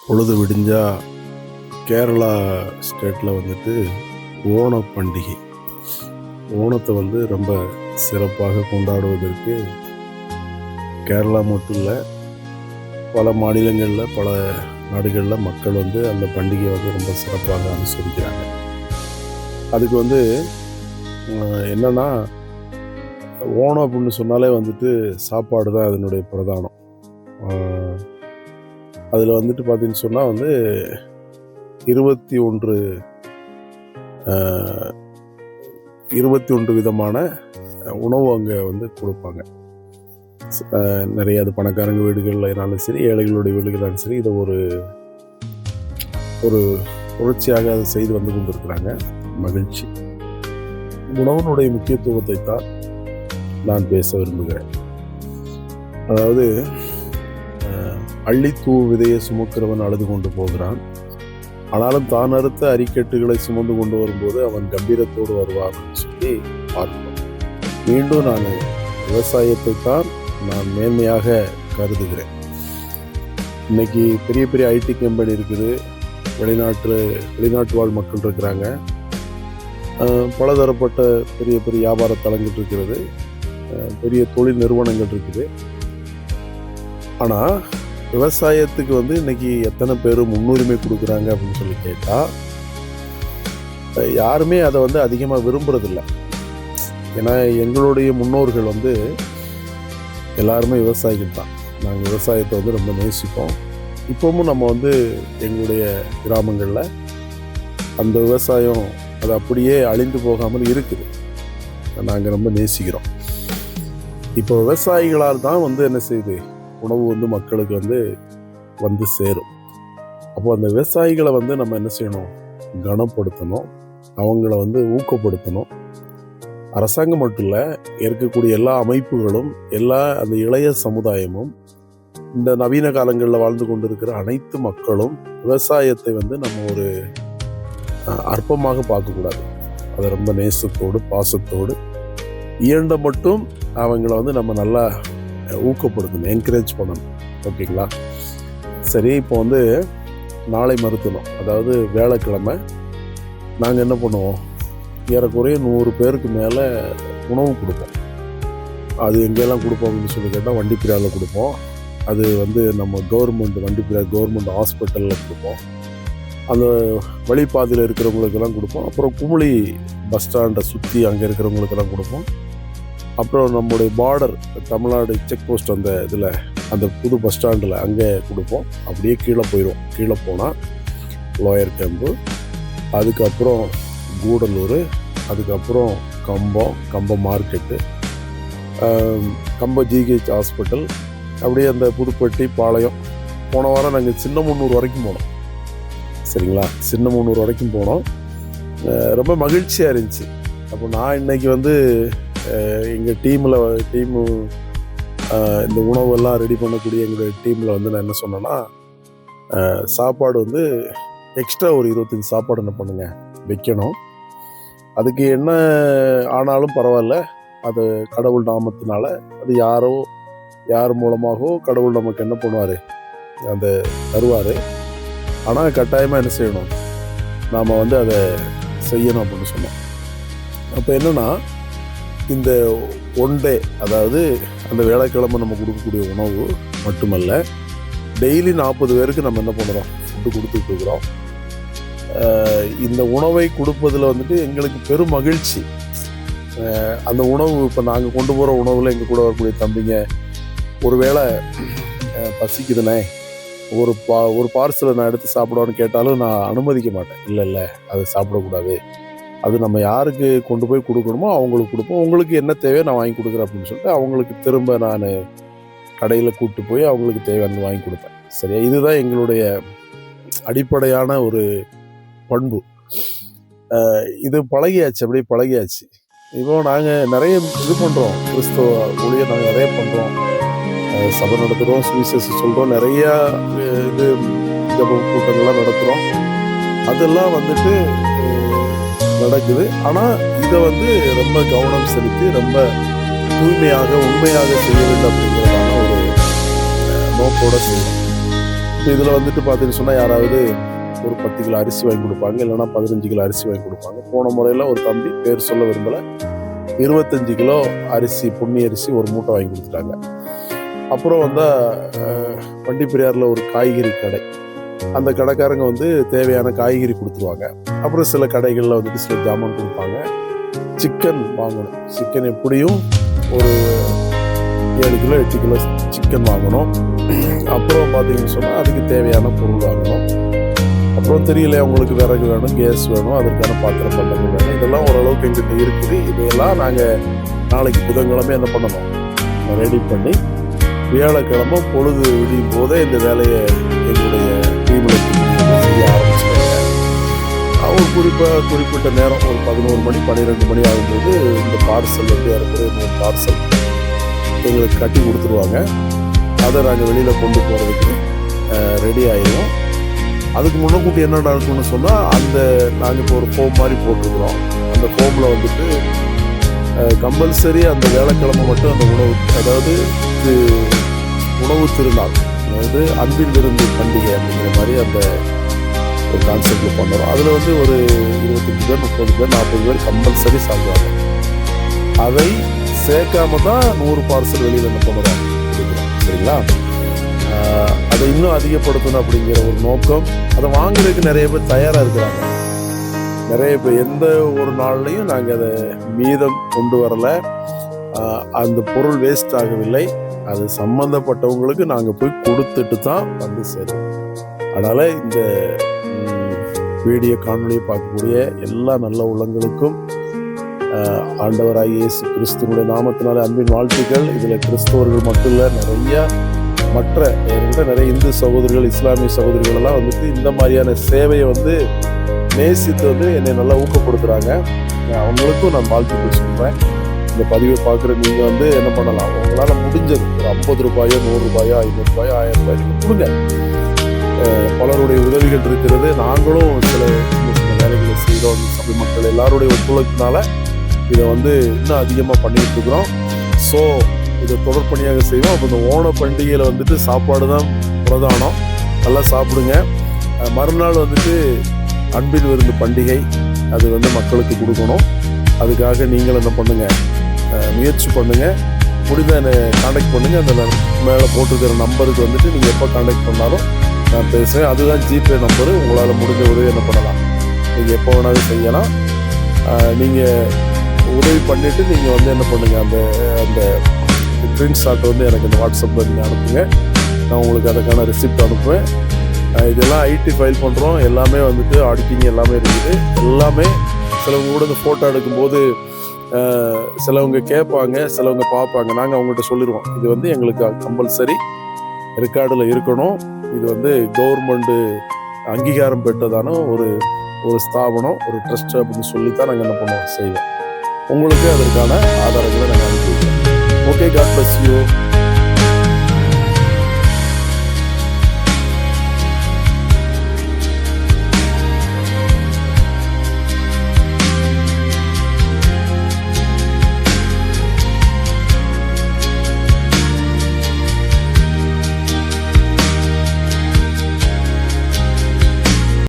பொழுது விடிஞ்சா கேரளா ஸ்டேட்டில் வந்துட்டு ஓண பண்டிகை, ஓணத்தை வந்து ரொம்ப சிறப்பாக கொண்டாடுவதற்கு கேரளா மட்டும் இல்லை, பல மாநிலங்களில் பல நாடுகளில் மக்கள் வந்து அந்த பண்டிகையை வந்து ரொம்ப சிறப்பாக அனுசரிக்கிறாங்க. அதுக்கு வந்து என்னென்னா, ஓணம் அப்படின்னு சொன்னாலே வந்துட்டு சாப்பாடு தான் அதனுடைய பிரதானம். அதில் வந்துட்டு பார்த்தீங்கன்னு சொன்னால் வந்து 21 விதமான உணவு அங்கே வந்து கொடுப்பாங்க. நிறைய அது பணக்காரங்க வீடுகள்னாலும் சரி, ஏழைகளுடைய வீடுகளாலும் சரி, இதை ஒரு புரட்சியாக அதை செய்து வந்து கொண்டிருக்கிறாங்க. மகிழ்ச்சி. உணவனுடைய முக்கியத்துவத்தை தான் நான் பேச விரும்புகிறேன். அதாவது, அள்ளித்தூ விதையை சுமக்கிறவன் அழுது கொண்டு போகிறான், ஆனாலும் தான் அறுத்த அரிக்கட்டுகளை சுமந்து கொண்டு வரும்போது அவன் கம்பீரத்தோடு வருவான்னு சொல்லி பார்க்கிறோம். மீண்டும் நான் விவசாயத்தை தான் நான் மேன்மையாக கருதுகிறேன். இன்னைக்கு பெரிய பெரிய ஐடி கம்பெனி இருக்குது, வெளிநாட்டு வாழ் மக்கள் இருக்கிறாங்க, பலதரப்பட்ட பெரிய பெரிய வியாபார தளங்கள் இருக்கிறது, பெரிய தொழில் நிறுவனங்கள் இருக்குது. ஆனால் விவசாயத்துக்கு வந்து இன்னைக்கு எத்தனை பேர் முன்னுரிமை கொடுக்குறாங்க அப்படின்னு சொல்லி கேட்டால், யாருமே அதை வந்து அதிகமாக விரும்புறதில்லை. ஏன்னா எங்களுடைய முன்னோர்கள் வந்து எல்லாருமே விவசாயிகள் தான். நாங்கள் விவசாயத்தை வந்து ரொம்ப நேசிப்போம். இப்போவும் நம்ம வந்து எங்களுடைய கிராமங்களில் அந்த விவசாயம் அது அப்படியே அழிந்து போகாமல் இருக்குது, நாங்கள் ரொம்ப நேசிக்கிறோம். இப்போ விவசாயிகளால் தான் வந்து என்ன செய்யுது, உணவு வந்து மக்களுக்கு வந்து சேரும். அப்போ அந்த விவசாயிகளை வந்து நம்ம என்ன செய்யணும், கனப்படுத்தணும், அவங்கள வந்து ஊக்கப்படுத்தணும். அரசாங்கம் மட்டும் இல்லை, இருக்கக்கூடிய எல்லா அமைப்புகளும், அந்த இளைய சமுதாயமும், இந்த நவீன காலங்களில் வாழ்ந்து கொண்டிருக்கிற அனைத்து மக்களும் விவசாயத்தை வந்து நம்ம ஒரு அற்பமாக பார்க்கக்கூடாது. அதை ரொம்ப நேசத்தோடு பாசத்தோடு இயண்ட மட்டும் அவங்கள வந்து நம்ம நல்லா ஊக்கப்படுத்தணும், என்கரேஜ் பண்ணணும். ஓகேங்களா? சரி, இப்போ வந்து நாளை மறுத்தணும், அதாவது வேலைக்கிழமை, நாங்கள் என்ன பண்ணுவோம், ஏறக்குறைய 100 பேருக்கு மேலே உணவு கொடுப்போம். அது எங்கெல்லாம் கொடுப்போம் அப்படின்னு சொல்லி கேட்டால், வண்டிப்பிராவில் கொடுப்போம். அது வந்து நம்ம கவர்மெண்ட் ஹாஸ்பிட்டலில் கொடுப்போம். அந்த வழிபாதையில் இருக்கிறவங்களுக்கெல்லாம் கொடுப்போம். அப்புறம் குமுளி பஸ் ஸ்டாண்டை சுற்றி அங்கே இருக்கிறவங்களுக்கெல்லாம் கொடுப்போம். அப்புறம் நம்முடைய பார்டர் தமிழ்நாடு செக் போஸ்ட் அந்த இதில், அந்த புது பஸ் ஸ்டாண்டில் அங்கே கொடுப்போம். அப்படியே கீழே போயிடும். கீழே போனால் லோயர் கேம்பு, அதுக்கப்புறம் கூடலூர், அதுக்கப்புறம் கம்பம் மார்க்கெட்டு, கம்பம் ஜிஹெச் ஹாஸ்பிட்டல், அப்படியே அந்த புதுப்பட்டி பாளையம். போன வாரம் நாங்கள் சின்னமுன்னூர் வரைக்கும் போனோம். சரிங்களா? சின்னமுன்னூர் வரைக்கும் போனோம். ரொம்ப மகிழ்ச்சியாக இருந்துச்சு. அப்போ நான் இன்னைக்கு வந்து எங்கள் டீமு இந்த உணவெல்லாம் ரெடி பண்ணக்கூடிய எங்களுடைய டீமில் வந்து நான் என்ன சொன்னேன்னா, சாப்பாடு வந்து எக்ஸ்ட்ரா ஒரு 25 சாப்பாடு என்ன பண்ணுங்க வைக்கணும். அதுக்கு என்ன ஆனாலும் பரவாயில்ல, அது கடவுள் நாமத்தினால, அது யார் மூலமாகவோ கடவுள் நமக்கு என்ன பண்ணுவார், அந்த தருவார். ஆனால் கட்டாயமாக என்ன செய்யணும், நாம் வந்து அதை செய்யணும் அப்படின்னு சொன்னோம். அப்போ என்னென்னா, இந்த ஒன் டே, அதாவது அந்த வேலைக்கிழமை நம்ம கொடுக்கக்கூடிய உணவு மட்டுமல்ல, டெய்லி 40 பேருக்கு நம்ம என்ன பண்ணுறோம், ஃபுட்டு கொடுத்துட்டு இருக்கிறோம். இந்த உணவை கொடுப்பதில் வந்துட்டு எங்களுக்கு பெரும் மகிழ்ச்சி. அந்த உணவு, இப்போ நாங்கள் கொண்டு போகிற உணவில் எங்கள் கூட வரக்கூடிய தம்பிங்க, ஒரு வேளை பசிக்குதுண்ணே, ஒரு பார்சலை நான் எடுத்து சாப்பிடுவான்னு கேட்டாலும் நான் அனுமதிக்க மாட்டேன். இல்லை அது சாப்பிடக்கூடாது, அது நம்ம யாருக்கு கொண்டு போய் கொடுக்கணுமோ அவங்களுக்கு கொடுப்போம், உங்களுக்கு என்ன தேவையோ நான் வாங்கி கொடுக்குறேன் அப்படின்னு சொல்லிட்டு அவங்களுக்கு திரும்ப நான் கடையில் கூப்பிட்டு போய் அவங்களுக்கு தேவையானது வாங்கி கொடுப்பேன். சரியா? இதுதான் எங்களுடைய அடிப்படையான ஒரு பண்பு. இது அப்படியே பழகியாச்சு. இப்போ நாங்கள் நிறைய இது பண்ணுறோம், கிறிஸ்தவ ஊழியர் நாங்கள் நிறைய பண்ணுறோம், சபை நடத்துகிறோம், சுவிசேஷம் சொல்கிறோம், நிறையா இது ஜப கூட்டங்கள்லாம் நடத்துகிறோம். அதெல்லாம் வந்துட்டு நடக்குது. ஆனால் இதை வந்து ரொம்ப கவனம் செலுத்தி ரொம்ப தூய்மையாக உண்மையாக செய்ய வேண்டும் அப்படிங்கிறதான ஒரு நோக்கோட செய்யணும். இதில் வந்துட்டு பார்த்தீங்கன்னு சொன்னால் யாராவது ஒரு 10 கிலோ அரிசி வாங்கி கொடுப்பாங்க, இல்லைன்னா 15 கிலோ அரிசி வாங்கி கொடுப்பாங்க. போன முறையில் ஒரு தம்பி, பேர் சொல்ல விரும்பலை, 25 கிலோ அரிசி, பொன்னி அரிசி ஒரு மூட்டை வாங்கி கொடுத்துட்டாங்க. அப்புறம் வந்தால் வண்டிப்பெரியாரில் ஒரு காய்கறி கடை, அந்த கடைக்காரங்க வந்து தேவையான காய்கறி கொடுத்துருவாங்க. அப்புறம் சில கடைகளில் வந்துட்டு சில ஜாமான் கொடுப்பாங்க. சிக்கன் வாங்கணும், சிக்கன் எப்படியும் ஒரு 7 கிலோ 8 கிலோ சிக்கன் வாங்கணும். அப்புறம் பார்த்தீங்கன்னு சொன்னால் அதுக்கு தேவையான பொருள் வாங்கணும். அப்புறம் தெரியல, அவங்களுக்கு விறகு வேணும், கேஸ் வேணும், அதற்கான பாத்திரம் பண்டங்கள் வேணும். இதெல்லாம் ஓரளவுக்கு எங்கிட்ட இருக்குது. இதையெல்லாம் நாங்கள் நாளைக்கு புதன்கிழமை என்ன பண்ணணும், ரெடி பண்ணி வியாழக்கிழமை பொழுது விடியும் போதே இந்த வேலையை எங்களுடைய டீமில் செய்ய ஆரம்பிச்சிருக்காங்க. ஒரு குறிப்பிட்ட நேரம் ஒரு 11 மணி 12 மணி ஆகும்போது இந்த பார்சல் வந்து இருக்கிற இன்னொரு பார்சல் எங்களுக்கு கட்டி கொடுத்துருவாங்க. அதை நாங்கள் வெளியில் கொண்டு போகிறதுக்கு ரெடி ஆகிடுவோம். அதுக்கு முன்னக்கூட்டி என்ன நடக்கும்னு சொன்னால், அந்த நாங்கள் இப்போ ஒரு ஃபோம் மாதிரி போட்டுருக்குறோம். அந்த ஃபோமில் வந்துட்டு கம்பல்சரி அந்த வேலைக்கிழமை மட்டும் அந்த உணவு, அதாவது உணவு திருநாள், அதாவது அன்பின் விருந்து பண்டிகை அப்படிங்கிற மாதிரி அந்த ஒரு கான்செப்டில் பண்ணுறோம். அதில் வந்து ஒரு 25 பேர் 30 பேர் 40 பேர் கம்பல்சரி சாப்பிடுவாங்க. அதை சேர்க்காம தான் 100 பார்சல் வெளியில் என்ன பண்ணுறாங்க, சரிங்களா? அதை இன்னும் அதிகப்படுத்தணும் அப்படிங்கிற ஒரு நோக்கம். அதை வாங்குறதுக்கு நிறைய பேர் தயாராக இருக்கிறாங்க. நிறைய பேர் எந்த ஒரு நாள்லையும் நாங்கள் அதை மீதம் கொண்டு வரலை. அந்த பொருள் வேஸ்ட் ஆகவில்லை. அது சம்மந்தப்பட்டவங்களுக்கு நாங்கள் போய் கொடுத்துட்டு தான் வந்து சேரும். அதனால் இந்த வீடியோ காணொலியை பார்க்கக்கூடிய எல்லா நல்ல உள்ளங்களுக்கும் ஆண்டவராகிய இயேசு கிறிஸ்துவனுடைய நாமத்தினால அன்பின் வாழ்த்துக்கள். இதில் கிறிஸ்தவர்கள் மட்டும் இல்லை, நிறைய இந்து சகோதரிகள், இஸ்லாமிய சகோதரிகள் எல்லாம் வந்துட்டு இந்த மாதிரியான சேவையை வந்து நேசித்து வந்து என்னை நல்லா ஊக்கப்படுத்துகிறாங்க. அவங்களுக்கும் நான் வாழ்த்துக்கள் சொல்கிறேன். இந்த பதிவை பார்க்குற நீங்கள் வந்து என்ன பண்ணலாம், உங்களால் முடிஞ்சது ஒரு 50 ரூபாயோ 100 ரூபாயோ 500 ரூபாயோ 1000 ரூபாய் நீங்கள் கொடுங்க. பலருடைய உதவிகள் இருக்கிறது. நாங்களும் சில வேலைகளை செய்கிறோம். சபை மக்கள் எல்லாருடைய ஒத்துழைப்பினால இதை வந்து இன்னும் அதிகமாக பண்ணிட்டு இருக்கிறோம். ஸோ இதை தொடர்பணியாக செய்வோம். அப்போ இந்த ஓண பண்டிகையில் வந்துட்டு சாப்பாடு தான் பிரதானம். நல்லா சாப்பிடுங்க. மறுநாள் வந்துட்டு அன்பின் விருந்து பண்டிகை, அது வந்து மக்களுக்கு கொடுக்கணும். அதுக்காக நீங்கள் என்ன பண்ணுங்கள், முயற்சி பண்ணுங்கள். முடிந்த என்னை காண்டாக்ட் பண்ணுங்கள். அந்த மேலே போட்டுக்கிற நம்பருக்கு வந்துட்டு நீங்கள் எப்போ காண்டாக்ட் பண்ணாலும் நான் பேசுகிறேன். அதுதான் ஜிபே நம்பரு. உங்களால் முடிஞ்ச உதவி என்ன பண்ணலாம், நீங்கள் எப்போ வேணாலும் செய்யலாம். நீங்கள் உதவி பண்ணிவிட்டு நீங்கள் வந்து என்ன பண்ணுங்கள், அந்த பிரிண்ட் ஷாட் வந்து எனக்கு இந்த வாட்ஸ்அப்பில் நீங்கள் அனுப்புங்க. நான் உங்களுக்கு அதுக்கான ரெசிப்ட் அனுப்புவேன். இதெல்லாம் ஐடி ஃபைல் பண்ணுறோம். எல்லாமே வந்துட்டு ஆடிட்டிங் எல்லாமே இருக்குது. எல்லாமே சிலவங்க கூட இந்த ஃபோட்டோ எடுக்கும்போது சிலவங்க கேட்பாங்க, சிலவங்க பார்ப்பாங்க. நாங்கள் அவங்கள்ட்ட சொல்லிடுவோம், இது வந்து எங்களுக்கு கம்பல்சரி ரெக்கார்டில் இருக்கணும். இது வந்து கவர்மெண்ட்டு அங்கீகாரம் பெற்றதான ஒரு ஸ்தாபனம், ஒரு ட்ரஸ்ட் அப்படின்னு சொல்லித்தான் நாங்கள் என்ன பண்ணுவோம், செய்வோம். உங்களுக்கு அதற்கான ஆதாரங்களை நாங்கள் அனுப்பிடுவோம். Okay, god bless you.